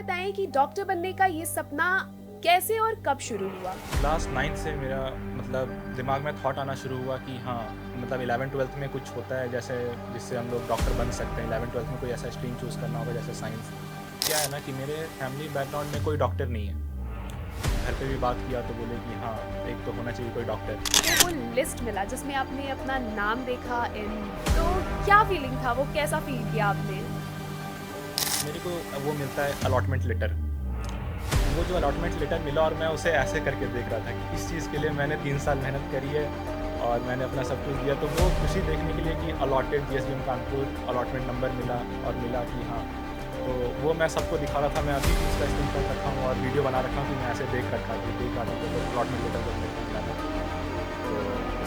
बताएं कि डॉक्टर बनने का ये सपना कैसे और कब शुरू हुआ? क्लास 9 से मेरा मतलब दिमाग में थॉट आना शुरू हुआ कि हाँ, मतलब 11th-12th में कुछ होता है जैसे जिससे हम लोग डॉक्टर बन सकते हैं। 11th-12th में कोई ऐसा स्ट्रीम चूज़ करना होगा जैसे साइंस। क्या है ना कि मेरे फैमिली बैकग्राउंड में कोई डॉक्टर नहीं है। घर पे भी बात किया तो बोले कि हाँ, एक तो होना चाहिए कोई डॉक्टर। आपको वो लिस्ट मिला जिसमें आपने अपना नाम देखा इन तो क्या फीलिंग था? वो कैसा फील किया आपने? मेरे को वो मिलता है अलॉटमेंट लेटर। वो जो अलॉटमेंट लेटर मिला और मैं उसे ऐसे करके देख रहा था कि इस चीज़ के लिए मैंने 3 साल मेहनत करी है और मैंने अपना सब कुछ दिया। तो वो खुशी देखने के लिए कि allotted GSVM Kanpur allotment number मिला और मिला कि हाँ, तो वो मैं सबको दिखा रहा था। मैं अभी भी उसका स्क्रीनशॉट रखा हूँ और वीडियो बना रखा हूँ कि मैं ऐसे देख रखा कि देख रहा था तो अलॉटमेंट लेटर जब मेरे को मिला था। तो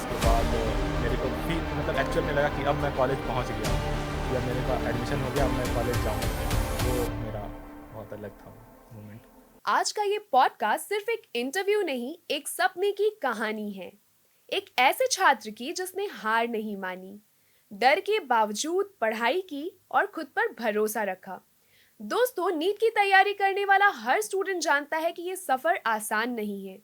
उसके बाद मेरे को भी मतलब एक्चुअल में लगा कि अब मैं कॉलेज पहुँच गया हूँ, कि अब मेरे का एडमिशन हो गया, अब मैं कॉलेज जाऊँगा। वो मेरा बहुत अलग था मोमेंट। आज का ये पॉडकास्ट सिर्फ एक इंटरव्यू नहीं, एक सपने की कहानी है। एक ऐसे छात्र की जिसने हार नहीं मानी, डर के बावजूद पढ़ाई की और खुद पर भरोसा रखा। दोस्तों, नीट की तैयारी करने वाला हर स्टूडेंट जानता है कि ये सफर आसान नहीं है।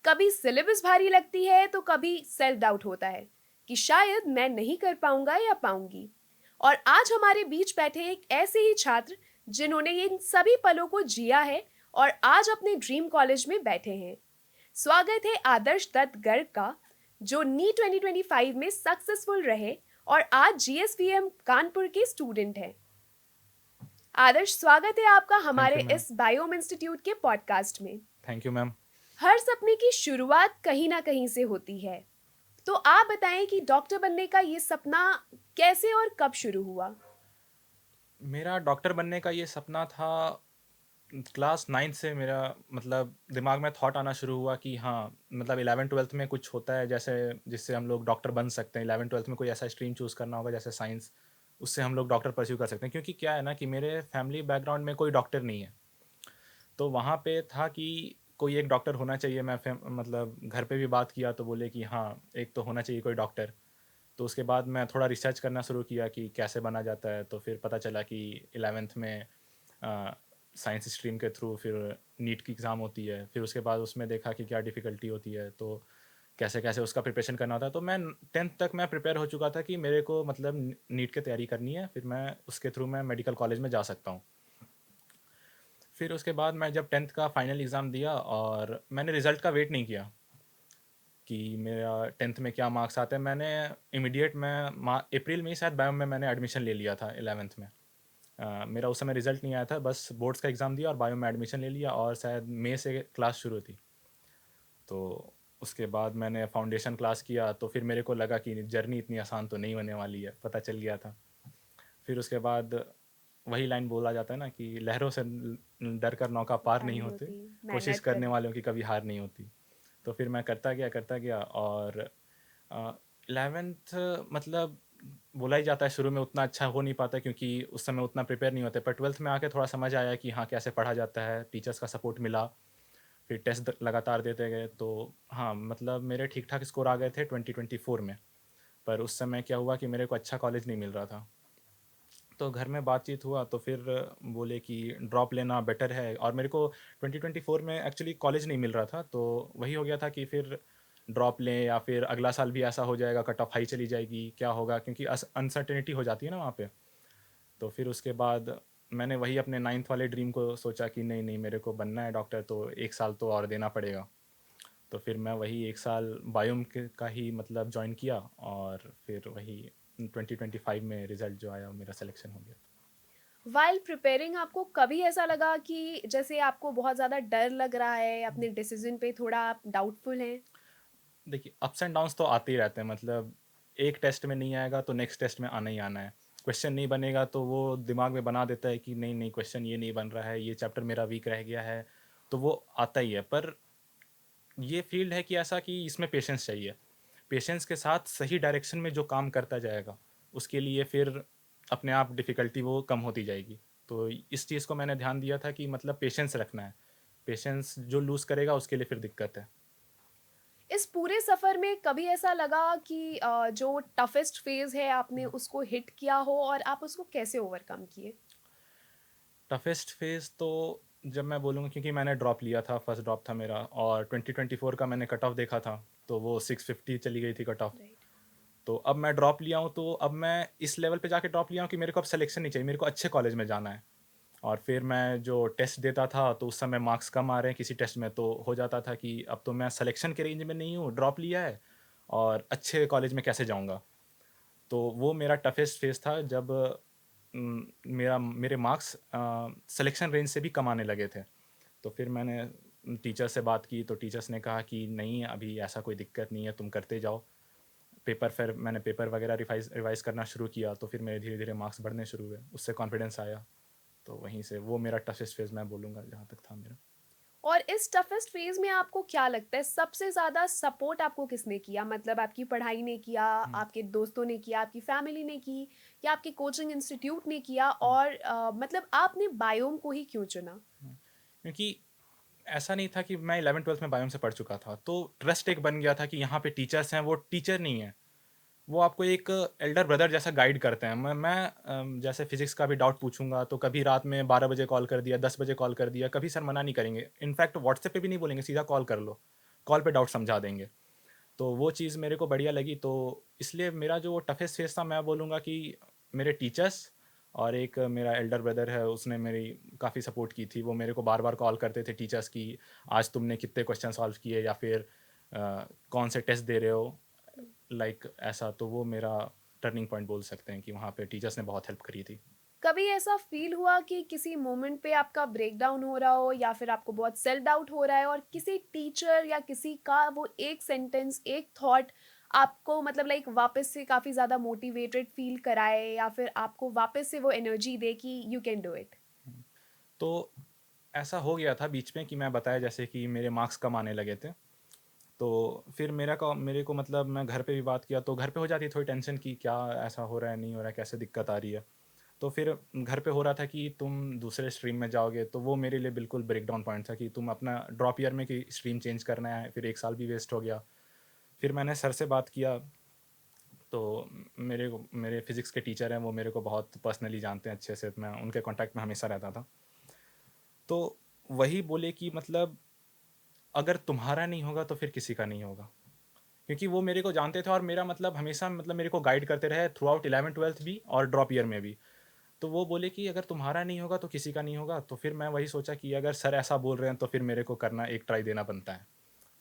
कभी सिलेबस भारी लगती है तो कभी सेल्फ डाउट होता है कि शायद मैं नहीं कर पाऊंगा या पाऊंगी। और आज हमारे बीच बैठे एक ऐसे ही छात्र जिन्होंने इन सभी पलों को जिया है और आज अपने ड्रीम कॉलेज में बैठे हैं। स्वागत है आदर्श दत्त गर्ग का, जो नीट 2025 में सक्सेसफुल रहे और आज जीएसवीएम कानपुर के स्टूडेंट हैं। आदर्श, स्वागत है आपका थैंक हमारे यू मैम। इस बायोम इंस्टीट्यूट के पॉडकास्ट में। Thank you ma'am. हर सपने की शुरुआत कहीं ना कहीं से होती है, तो आप बताएं कि डॉक्टर बनने का ये सपना कैसे और कब शुरू हुआ? मेरा डॉक्टर बनने का ये सपना था क्लास 9 से मेरा मतलब दिमाग में थॉट आना शुरू हुआ कि हाँ, मतलब 11th-12th में कुछ होता है जैसे जिससे हम लोग डॉक्टर बन सकते हैं। 11th-12th में कोई ऐसा स्ट्रीम चूज़ करना होगा जैसे साइंस, उससे हम लोग डॉक्टर परस्यू कर सकते हैं। क्योंकि क्या है ना कि मेरे फैमिली बैकग्राउंड में कोई डॉक्टर नहीं है। तो वहाँ पे था कि कोई एक डॉक्टर होना चाहिए। मैं मतलब घर पे भी बात किया तो बोले कि हाँ, एक तो होना चाहिए कोई डॉक्टर। तो उसके बाद मैं थोड़ा रिसर्च करना शुरू किया कि कैसे बना जाता है, तो फिर पता चला कि 11th में साइंस स्ट्रीम के थ्रू फिर नीट की एग्ज़ाम होती है। फिर उसके बाद उसमें देखा कि क्या डिफ़िकल्टी होती है, तो कैसे-कैसे उसका प्रिपरेशन करना होता है। तो मैं 10th तक मैं प्रिपेयर हो चुका था कि मेरे को मतलब नीट की तैयारी करनी है, फिर मैं उसके थ्रू मैं मेडिकल कॉलेज में जा सकता हूँ। फिर उसके बाद मैं जब 10th का फाइनल एग्ज़ाम दिया और मैंने रिज़ल्ट का वेट नहीं किया कि मेरा 10th में क्या मार्क्स आते हैं। मैंने इमीडिएट मैं अप्रैल में ही शायद बायो में मैंने एडमिशन ले लिया था 11th में। मेरा उस समय रिजल्ट नहीं आया था, बस बोर्ड्स का एग्ज़ाम दिया और बायो में एडमिशन ले लिया और शायद मई से क्लास शुरू थी। तो उसके बाद मैंने फाउंडेशन क्लास किया तो फिर मेरे को लगा कि जर्नी इतनी आसान तो नहीं होने वाली है, पता चल गया था। फिर उसके बाद वही लाइन बोला जाता है ना कि लहरों से डर कर नौका पार पार नहीं नहीं होते, होती, कोशिश मेहनत करने करनी। वालों की कभी हार नहीं होती। तो फिर मैं करता गया और 11th मतलब बोला ही जाता है शुरू में उतना अच्छा हो नहीं पाता क्योंकि उस समय उतना प्रिपेयर नहीं होते, पर 12th में आके थोड़ा समझ आया कि हाँ, कैसे पढ़ा जाता है, टीचर्स का सपोर्ट मिला, फिर टेस्ट लगातार देते गए। तो हाँ, मतलब मेरे ठीक-ठाक स्कोर आ गए थे 2024 में, पर उस समय क्या हुआ कि मेरे को अच्छा कॉलेज नहीं मिल रहा था। तो घर में बातचीत हुआ तो फिर बोले कि ड्रॉप लेना बेटर है और मेरे को 2024 में एक्चुअली कॉलेज नहीं मिल रहा था, तो वही हो गया था कि फिर ड्रॉप लें या फिर अगला साल भी ऐसा हो जाएगा, कट ऑफ हाई चली जाएगी, क्या होगा, क्योंकि अनसर्टेनिटी हो जाती है ना वहाँ पे। तो फिर उसके बाद मैंने वही अपने 9th वाले ड्रीम को सोचा कि नहीं नहीं, मेरे को बनना है डॉक्टर, तो एक साल तो और देना पड़ेगा। तो फिर मैं वही एक साल बायोम के का ही मतलब ज्वाइन किया और फिर वही 2025 में रिजल्ट जो आया मेरा सिलेक्शन हो गया। वाइल प्रिपेयरिंग आपको कभी ऐसा लगा कि जैसे आपको बहुत ज़्यादा डर लग रहा है, अपने डिसीजन पे थोड़ा आप डाउटफुल हैं? देखिए, अप्स एंड डाउन्स तो आते ही रहते हैं। मतलब एक टेस्ट में नहीं आएगा तो नेक्स्ट टेस्ट में आना ही आना है। क्वेश्चन नहीं बनेगा तो वो दिमाग में बना देता है कि नहीं नहीं, क्वेश्चन ये नहीं बन रहा है, ये चैप्टर मेरा वीक रह गया है, तो वो आता ही है। पर ये फील्ड है कि ऐसा कि इसमें पेशेंस चाहिए। पेशेंस के साथ सही डायरेक्शन में जो काम करता जाएगा, उसके लिए फिर अपने आप डिफ़िकल्टी वो कम होती जाएगी। तो इस चीज़ को मैंने ध्यान दिया था कि मतलब पेशेंस रखना है। पेशेंस जो लूज़ करेगा उसके लिए फिर दिक्कत है। इस पूरे सफ़र में कभी ऐसा लगा कि जो टफेस्ट फेज़ है आपने उसको हिट किया हो और आप उसको कैसे ओवरकम किए? टफेस्ट फेज़ तो जब मैं बोलूँगा, क्योंकि मैंने ड्रॉप लिया था, फर्स्ट ड्रॉप था मेरा, और 2024 का मैंने कट ऑफ देखा था, तो वो 650 चली गई थी कट ऑफ। राइट। तो अब मैं ड्रॉप लिया हूँ, तो अब मैं इस लेवल पे जाके ड्रॉप लिया हूँ कि मेरे को अब सिलेक्शन नहीं चाहिए, मेरे को अच्छे कॉलेज में जाना है। और फिर मैं जो टेस्ट देता था, तो उस समय मार्क्स कम आ रहे हैं किसी टेस्ट में, तो हो जाता था कि अब तो मैं सिलेक्शन के रेंज में नहीं हूँ, ड्रॉप लिया है और अच्छे कॉलेज में कैसे जाऊँगा। तो वो मेरा टफेस्ट फेज़ था, जब मेरे मार्क्स सिलेक्शन रेंज से भी कम आने लगे थे। तो फिर मैंने टीचर से बात की, तो टीचर्स ने कहा कि नहीं, अभी ऐसा कोई दिक्कत नहीं है, तुम करते जाओ पेपर। फिर मैंने पेपर वगैरह रिवाइज़ रिवाइज़ करना शुरू किया, तो फिर मेरे धीरे-धीरे मार्क्स बढ़ने शुरू हुए, उससे कॉन्फिडेंस आया। तो वहीं से वो मेरा टफेस्ट फेज़ मैं बोलूँगा जहाँ तक था मेरा। और इस टफेस्ट फेज में आपको क्या लगता है सबसे ज़्यादा सपोर्ट आपको किसने किया? मतलब आपकी पढ़ाई ने किया, हुँ, आपके दोस्तों ने किया, आपकी फैमिली ने की या आपके कोचिंग इंस्टीट्यूट ने किया हुँ, और मतलब आपने बायोम को ही क्यों चुना? हुँ। क्योंकि ऐसा नहीं था कि मैं 11th-12th में बायो में से पढ़ चुका था, तो ट्रस्ट एक बन गया था कि यहाँ पे टीचर्स हैं, वो टीचर नहीं हैं। वो आपको एक एल्डर ब्रदर जैसा गाइड करते हैं। जैसे फिज़िक्स का भी डाउट पूछूँगा, तो कभी रात में 12 बजे कॉल कर दिया, 10 बजे कॉल कर दिया, कभी सर मना नहीं करेंगे। इनफैक्ट व्हाट्सएप पे भी नहीं बोलेंगे, सीधा कॉल कर लो। कॉल पे डाउट समझा देंगे। तो वो चीज़ मेरे को बढ़िया लगी, तो इसलिए मेरा जो टफ़ेस्ट फ़ेज़ था, मैं बोलूँगा कि मेरे टीचर्स और एक मेरा एल्डर ब्रदर है, उसने मेरी काफ़ी सपोर्ट की थी। वो मेरे को बार-बार कॉल करते थे टीचर्स कि आज तुमने कितने क्वेश्चन सॉल्व किए, या फिर कौन से टेस्ट दे रहे हो, लाइक ऐसा। तो वो मेरा टर्निंग पॉइंट बोल सकते हैं कि वहाँ पे टीचर्स ने बहुत हेल्प करी थी। कभी ऐसा फ़ील हुआ कि किसी मोमेंट पे आपका ब्रेकडाउन हो रहा हो या फिर आपको बहुत सेल्फ डाउट हो रहा है और किसी टीचर या किसी का वो एक सेंटेंस, एक थॉट आपको मतलब लाइक वापस से काफ़ी ज़्यादा मोटिवेटेड फ़ील कराए या फिर आपको वापस से वो एनर्जी दे कि यू कैन डू इट? हुँ। तो ऐसा हो गया था बीच में कि मैं बताया जैसे कि मेरे मार्क्स कम आने लगे थे। तो फिर मेरे को मतलब मैं घर पे भी बात किया, तो घर पे हो जाती है थोड़ी टेंशन कि क्या ऐसा हो रहा है, नहीं हो रहा है, कैसे दिक्कत आ रही है। तो फिर घर पे हो रहा था कि तुम दूसरे स्ट्रीम में जाओगे, तो वो मेरे लिए बिल्कुल ब्रेकडाउन पॉइंट था कि तुम अपना ड्रॉप ईयर में कि स्ट्रीम चेंज करना है, फिर 1 साल भी वेस्ट हो गया। फिर मैंने सर से बात किया, तो मेरे फिज़िक्स के टीचर हैं, वो मेरे को बहुत पर्सनली जानते हैं अच्छे से, मैं उनके कॉन्टैक्ट में हमेशा रहता था। तो वही बोले कि मतलब अगर तुम्हारा नहीं होगा तो फिर किसी का नहीं होगा। क्योंकि वो मेरे को जानते थे और मेरा मतलब हमेशा मतलब मेरे को गाइड करते रहे थ्रू आउट 11th-12th भी और ड्रॉप ईयर में भी। तो वो बोले कि अगर तुम्हारा नहीं होगा तो किसी का नहीं होगा। तो फिर मैं वही सोचा कि अगर सर ऐसा बोल रहे हैं तो फिर मेरे को करना, एक ट्राई देना बनता है।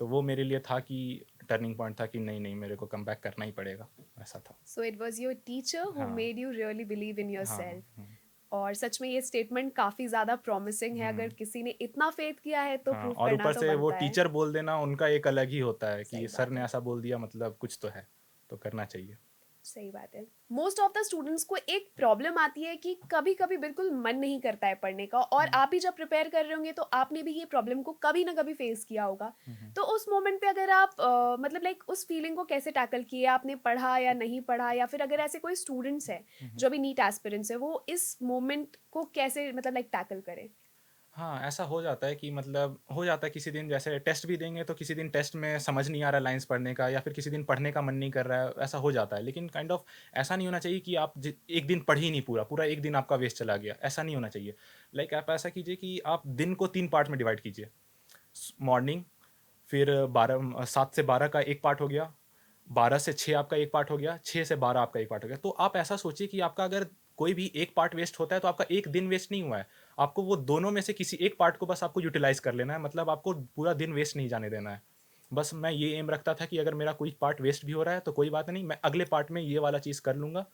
तो वो मेरे लिए था कि टर्निंग पॉइंट था कि नहीं, नहीं, मेरे को कमबैक करना ही पड़ेगा, ऐसा था। So it was your teacher who हाँ, made you really believe in हाँ, योरसेल्फ। हुँ, और सच में ये स्टेटमेंट काफ़ी ज़्यादा प्रॉमिसिंग है, अगर हुँ, किसी ने इतना फेथ किया है तो हाँ, प्रूव और करना ऊपर तो से वो बनता है। टीचर बोल देना उनका एक अलग ही होता है कि सही सर बात ने है। ऐसा बोल दिया, मतलब कुछ तो है, तो करना चाहिए। सही बात है। मोस्ट ऑफ द स्टूडेंट्स को एक प्रॉब्लम आती है कि कभी-कभी बिल्कुल मन नहीं करता है पढ़ने का और हुँ, आप भी जब प्रिपेयर कर रहे होंगे तो आपने भी ये प्रॉब्लम को कभी ना कभी फेस किया होगा। हुँ, हुँ, तो उस मोमेंट पे अगर आप मतलब लाइक उस फीलिंग को कैसे टैकल किए? आपने पढ़ा या नहीं पढ़ा या फिर अगर ऐसे कोई स्टूडेंट्स हैं हुँ, हुँ। जो अभी नीट एस्पिरेंट्स हैं वो इस मोमेंट को कैसे मतलब लाइक टैकल करें? हाँ, ऐसा हो जाता है कि मतलब हो जाता है किसी दिन, जैसे टेस्ट भी देंगे तो किसी दिन टेस्ट में समझ नहीं आ रहा लाइन्स पढ़ने का, या फिर किसी दिन पढ़ने का मन नहीं कर रहा है, ऐसा हो जाता है। लेकिन काइंड ऑफ ऐसा नहीं होना चाहिए कि आप एक दिन पढ़ ही नहीं पूरा, पूरा एक दिन आपका वेस्ट चला गया, ऐसा नहीं होना चाहिए। लाइक आप ऐसा कीजिए कि आप दिन को 3 पार्ट में डिवाइड कीजिए। मॉर्निंग, फिर 7 से 12 का एक पार्ट हो गया, 12 से 6 आपका एक पार्ट हो गया, 6 से 12 आपका एक पार्ट हो गया। तो आप ऐसा सोचिए कि आपका अगर कोई भी एक पार्ट वेस्ट होता है तो आपका एक दिन वेस्ट नहीं हुआ है। आपको वो दोनों में से किसी एक पार्ट को बस आपको यूटिलाइज़ कर लेना है, मतलब आपको पूरा दिन वेस्ट नहीं जाने देना है। बस मैं ये एम रखता था कि अगर मेरा कोई पार्ट वेस्ट भी हो रहा है तो कोई बात नहीं, मैं अगले पार्ट में ये वाला चीज़ कर लूँगा,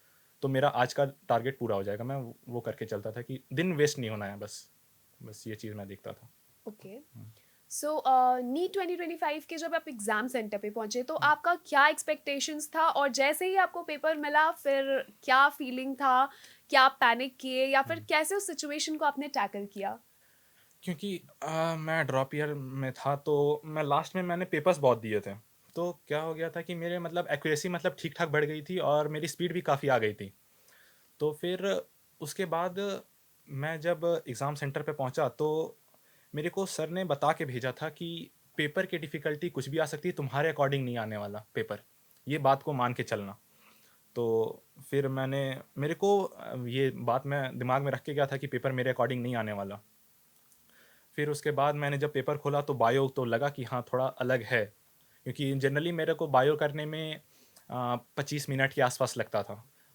तो मेरा आज का टारगेट पूरा हो जाएगा। मैं वो करके चलता था कि दिन वेस्ट नहीं होना है बस। बस ये चीज़ मैं देखता था। ओके। हुँ, सो नीट 2025 के जब आप एग्ज़ाम सेंटर पे पहुँचे तो हुँ, आपका क्या एक्सपेक्टेशंस था और जैसे ही आपको पेपर मिला फिर क्या फीलिंग था? क्या आप पैनिक किए या फिर हुँ। कैसे उस सिचुएशन को आपने टैकल किया? क्योंकि मैं ड्रॉप ईयर में था, तो मैं लास्ट में मैंने पेपर्स बहुत दिए थे। तो क्या हो गया था कि मेरे मतलब एक्यूरेसी मतलब ठीक-ठाक बढ़ गई थी और मेरी स्पीड भी काफ़ी आ गई थी। तो फिर उसके बाद मैं जब एग्ज़ाम सेंटर पे पहुँचा, तो मेरे को सर ने बता के भेजा था कि पेपर की डिफ़िकल्टी कुछ भी आ सकती है, तुम्हारे अकॉर्डिंग नहीं आने वाला पेपर। ये बात को मान के चलना। तो फिर मेरे को ये बात मैं दिमाग में रख के गया था कि पेपर मेरे अकॉर्डिंग नहीं आने वाला। फिर उसके बाद मैंने जब पेपर खोला तो बायो तो लगा कि हाँ, थोड़ा अलग है। क्योंकि जनरली मेरे को बायो करने में 25 मिनट के आसपास लगता था।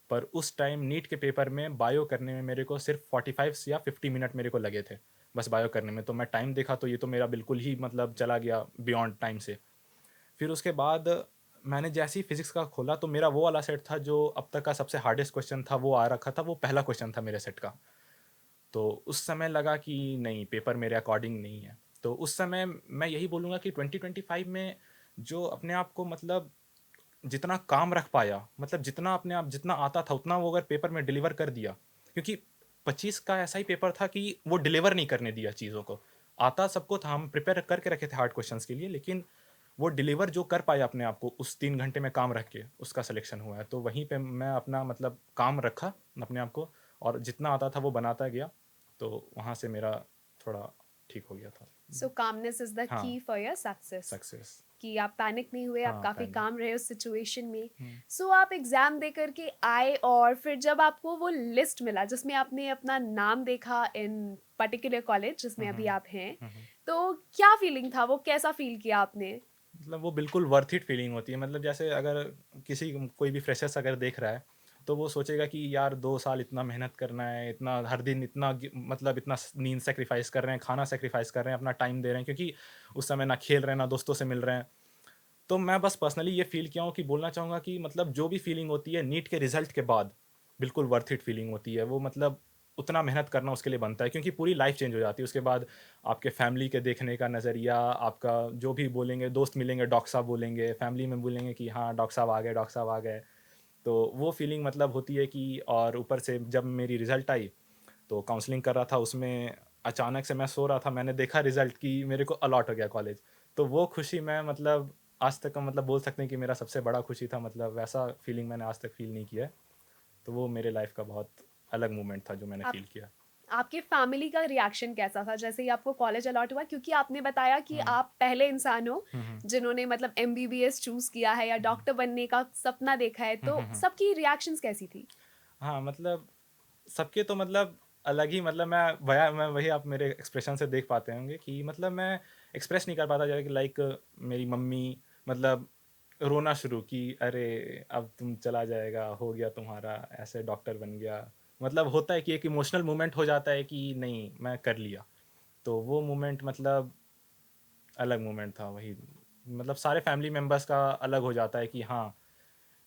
पर उस टाइम नीट के पेपर में बायो करने में मेरे को सिर्फ 45 या 50 मिनट मेरे को लगे थे, बस बायो करने में। तो मैं टाइम देखा तो ये तो मेरा बिल्कुल ही मतलब चला गया बियॉन्ड टाइम से। फिर उसके बाद मैंने जैसे ही फिजिक्स का खोला तो मेरा वो वाला सेट था जो अब तक का सबसे हार्डेस्ट क्वेश्चन था, वो आ रखा था, वो पहला क्वेश्चन था मेरे सेट का। तो उस समय लगा कि नहीं, पेपर मेरे अकॉर्डिंग नहीं है। तो उस समय मैं यही बोलूँगा कि 2025 में जो अपने आप को मतलब जितना काम रख पाया, मतलब जितना अपने आप जितना आता था उतना वो अगर पेपर में डिलीवर कर दिया, क्योंकि 25 का ऐसा ही पेपर था कि वो डिलीवर नहीं करने दिया चीज़ों को। आता सबको था, हम प्रिपेयर करके रखे थे हार्ड क्वेश्चंस के लिए, लेकिन वो डिलीवर जो कर पाया अपने आप को उस 3 घंटे में काम रख के, उसका सिलेक्शन हुआ है। तो वहीं पे मैं अपना मतलब काम रखा अपने आप को, और जितना आता था वो बनाता गया। तो वहाँ से मेरा थोड़ा ठीक हो गया था। सो कामनेस इज द हाँ, की फॉर योर सक्सेस, सक्सेस। कि आप पैनिक नहीं हुए, आप हाँ, काफ़ी पैनिक। काम रहे उस सिचुएशन में। हम्म, सो आप एग्ज़ाम दे करके आए और फिर जब आपको वो लिस्ट मिला जिसमें आपने अपना नाम देखा इन पर्टिकुलर कॉलेज जिसमें अभी हम्म, आप हैं, हम्म। तो क्या फीलिंग था? वो कैसा फील किया आपने? मतलब वो बिल्कुल वर्थ इट फीलिंग होती है। मतलब जैसे अगर किसी कोई भी फ्रेशर्स अगर देख रहा है तो वो सोचेगा कि यार 2 साल इतना मेहनत करना है, इतना हर दिन इतना मतलब इतना नींद सेक्रीफाइस कर रहे हैं, खाना सेक्रीफाइस कर रहे हैं, अपना टाइम दे रहे हैं, क्योंकि उस समय ना खेल रहे हैं ना दोस्तों से मिल रहे हैं। तो मैं बस पर्सनली ये फील किया हूँ कि बोलना चाहूँगा कि मतलब जो भी फीलिंग होती है नीट के रिजल्ट के बाद, बिल्कुल वर्थ इट फीलिंग होती है वो। मतलब उतना मेहनत करना उसके लिए बनता है, क्योंकि पूरी लाइफ चेंज हो जाती है उसके बाद। आपके फैमिली के देखने का नज़रिया, आपका जो भी बोलेंगे, दोस्त मिलेंगे डॉक्टर साहब बोलेंगे, फैमिली में बोलेंगे कि हाँ डॉक्टर साहब आ गए, डॉक्टर साहब आ गए। तो वो फीलिंग मतलब होती है कि, और ऊपर से जब मेरी रिज़ल्ट आई तो काउंसलिंग कर रहा था उसमें, अचानक से मैं सो रहा था, मैंने देखा रिज़ल्ट कि मेरे को अलॉट हो गया कॉलेज। तो वो खुशी मैं मतलब आज तक का मतलब बोल सकते हैं कि मेरा सबसे बड़ा खुशी था। मतलब वैसा फीलिंग मैंने आज तक फील नहीं किया है। तो वो मेरे लाइफ का बहुत अलग मोमेंट था जो मैंने आप फील किया। आपके फैमिली का रिएक्शन कैसा था जैसे ही आपको कॉलेज अलॉट हुआ? क्योंकि आपने बताया कि हम्म, आप पहले इंसान हो हम्म, जिन्होंने मतलब एमबीबीएस चूज़ किया है या डॉक्टर बनने का सपना देखा है, तो हम्म। सबकी रिएक्शंस कैसी थी? हाँ, मतलब सबके तो मतलब अलग ही, मतलब मैं वही आप मेरे एक्सप्रेशन से देख पाते होंगे कि मतलब मैं एक्सप्रेस नहीं कर पाता, जैसे कि लाइक मेरी मम्मी मतलब रोना शुरू की, अरे अब तुम चला जाएगा, हो गया तुम्हारा, ऐसे डॉक्टर बन गया। मतलब होता है कि एक इमोशनल मोमेंट हो जाता है कि नहीं मैं कर लिया। तो वो मोमेंट मतलब अलग मोमेंट था वही। मतलब सारे फैमिली मेम्बर्स का अलग हो जाता है कि हाँ,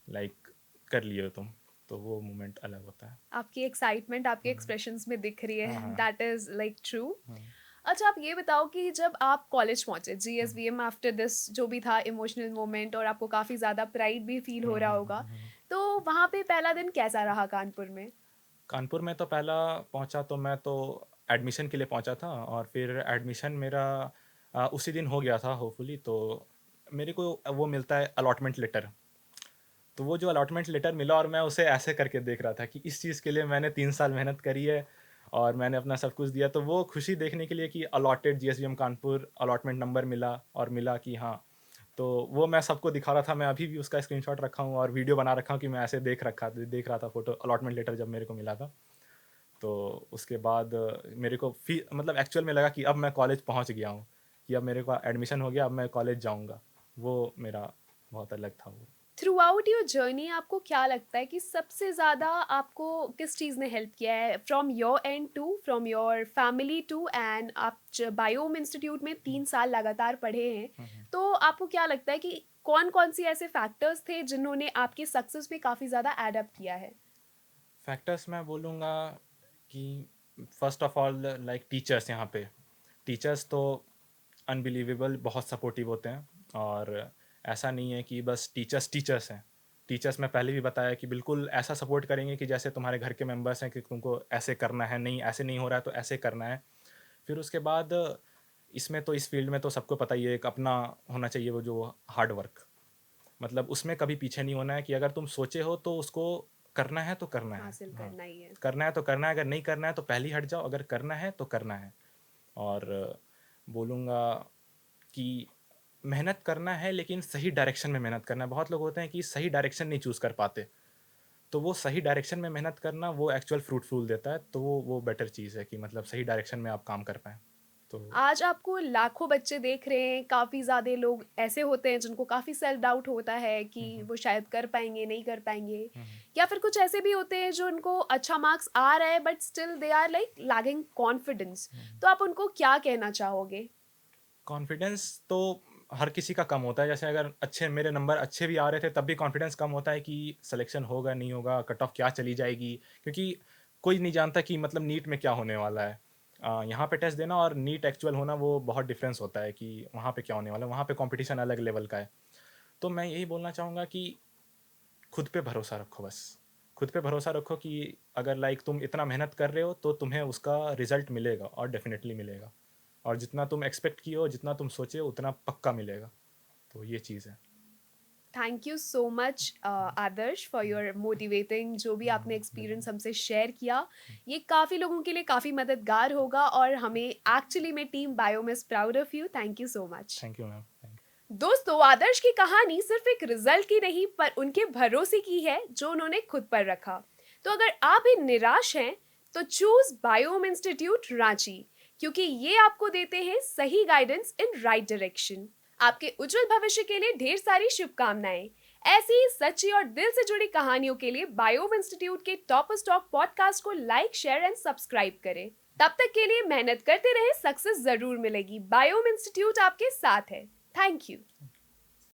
लाइक कर लिए हो तुम। तो वो मोमेंट अलग होता है। आपकी एक्साइटमेंट आपके हम्म, एक्सप्रेशंस में दिख रही हाँ, है, हाँ। That is like true. Hmm, अच्छा, आप ये बताओ कि जब आप कॉलेज पहुंचे हम्म, जीएसवीएम आफ्टर दिस, जो भी था इमोशनल मोमेंट और आपको काफ़ी ज़्यादा प्राइड भी फील हो हम्म, रहा होगा, हम्म। तो वहाँ पे पहला दिन कैसा रहा कानपुर में? कानपुर में तो पहला पहुंचा तो मैं तो एडमिशन के लिए पहुंचा था, और फिर एडमिशन मेरा उसी दिन हो गया था होपफुली। तो मेरे को वो मिलता है अलॉटमेंट लेटर। तो वो जो अलॉटमेंट लेटर मिला और मैं उसे ऐसे करके देख रहा था कि इस चीज़ के लिए मैंने 3 साल मेहनत करी है और मैंने अपना सब कुछ दिया। तो वो खुशी देखने के लिए कि allotted GSVM Kanpur allotment number मिला, और मिला कि हाँ, तो वो मैं सबको दिखा रहा था। मैं अभी भी उसका स्क्रीनशॉट रखा हूँ और वीडियो बना रखा हूँ कि मैं ऐसे देख रहा था फोटो, अलॉटमेंट लेटर जब मेरे को मिला था। तो उसके बाद मेरे को मतलब एक्चुअल में लगा कि अब मैं कॉलेज पहुँच गया हूँ, कि अब मेरे को एडमिशन हो गया, अब मैं कॉलेज जाऊँगा। वो मेरा बहुत अलग था वो। थ्रू आउट योर जर्नी आपको क्या लगता है कि सबसे ज़्यादा आपको किस चीज़ ने हेल्प किया है, from your end to, from your family to end, आप बायोम इंस्टीट्यूट में 3 साल लगातार पढ़े हैं, हम्म। तो आपको क्या लगता है कि कौन कौन सी ऐसे फैक्टर्स थे जिन्होंने आपके सक्सेस में काफ़ी ज़्यादा एडअप किया है? फैक्टर्स मैं बोलूँगा कि first of all like teachers. यहाँ पे टीचर्स तो अनबिलीवेबल बहुत सपोर्टिव होते हैं। और ऐसा नहीं है कि बस टीचर्स टीचर्स हैं। टीचर्स मैं पहले भी बताया कि बिल्कुल ऐसा सपोर्ट करेंगे कि जैसे तुम्हारे घर के मेंबर्स हैं, कि तुमको ऐसे करना है, नहीं ऐसे नहीं हो रहा है तो ऐसे करना है। फिर उसके बाद इसमें तो इस फील्ड में तो सबको पता ही है, एक अपना होना चाहिए वो जो हार्ड वर्क। मतलब उसमें कभी पीछे नहीं होना है, कि अगर तुम सोचे हो तो उसको करना है तो करना है। हासिल हाँ, करना ही है। करना है तो करना है, अगर नहीं करना है तो पहले ही हट जाओ, अगर करना है तो करना है। और बोलूँगा कि मेहनत करना है, लेकिन सही डायरेक्शन में मेहनत करना है। बहुत लोग होते हैं कि सही डायरेक्शन नहीं चूज़ कर पाते। तो वो सही डायरेक्शन में मेहनत करना वो एक्चुअल फ्रूटफुल देता है। तो वो बेटर चीज़ है कि मतलब सही डायरेक्शन में आप काम कर पाएँ। तो आज आपको लाखों बच्चे देख रहे हैं, काफ़ी ज़्यादा लोग ऐसे होते हैं जिनको काफ़ी सेल्फ डाउट होता है कि हुँ, हुँ। वो शायद कर पाएँगे, नहीं कर पाएँगे। हुँ, हुँ। या फिर कुछ ऐसे भी होते हैं जो उनको अच्छा मार्क्स आ रहा है but still they are like lagging confidence. हुँ। तो आप उनको क्या कहना चाहोगे? कॉन्फिडेंस तो हर किसी का कम होता है। जैसे अगर अच्छे मेरे नंबर अच्छे भी आ रहे थे, तब भी कॉन्फिडेंस कम होता है कि सिलेक्शन होगा, नहीं होगा, कट ऑफ क्या चली जाएगी। क्योंकि कोई नहीं जानता कि मतलब नीट में क्या होने वाला है। यहाँ पे टेस्ट देना और नीट एक्चुअल होना, वो बहुत डिफरेंस होता है कि वहाँ पे क्या होने वाला है। वहाँ पे कॉम्पिटिशन अलग लेवल का है। तो मैं यही बोलना चाहूँगा कि खुद पे भरोसा रखो बस। खुद पे भरोसा रखो कि अगर लाइक तुम इतना मेहनत कर रहे हो, तो तुम्हें उसका रिज़ल्ट मिलेगा और डेफ़िनेटली मिलेगा। और जितना तुम एक्सपेक्ट किए हो, जितना तुम सोचे हो, उतना पक्का मिलेगा। तो ये चीज़ है। Thank you so much Adarsh for your motivating जो भी आपने एक्सपीरियंस हमसे शेयर किया। ये काफ़ी लोगों के लिए काफ़ी मददगार होगा और हमें एक्चुअली में team Biome is proud of you. Thank you so much. Thank you ma'am. Thank दोस्तों, आदर्श की कहानी सिर्फ एक रिजल्ट की नहीं पर उनके भरोसे की है जो उन्होंने खुद पर रखा। तो अगर आप भी निराश हैं तो चूज बायोम इंस्टीट्यूट रांची, क्योंकि ये आपको देते हैं सही गाइडेंस इन राइट डायरेक्शन। आपके उज्जवल भविष्य के लिए ढेर सारी शुभकामनाएं। ऐसी ही सच्ची और दिल से जुड़ी कहानियों के लिए बायोम इंस्टीट्यूट के टॉप स्टॉक पॉडकास्ट को लाइक, शेयर एंड सब्सक्राइब करें। तब तक के लिए मेहनत करते रहे, सक्सेस जरूर मिलेगी। बायोम इंस्टीट्यूट आपके साथ है। Thank you.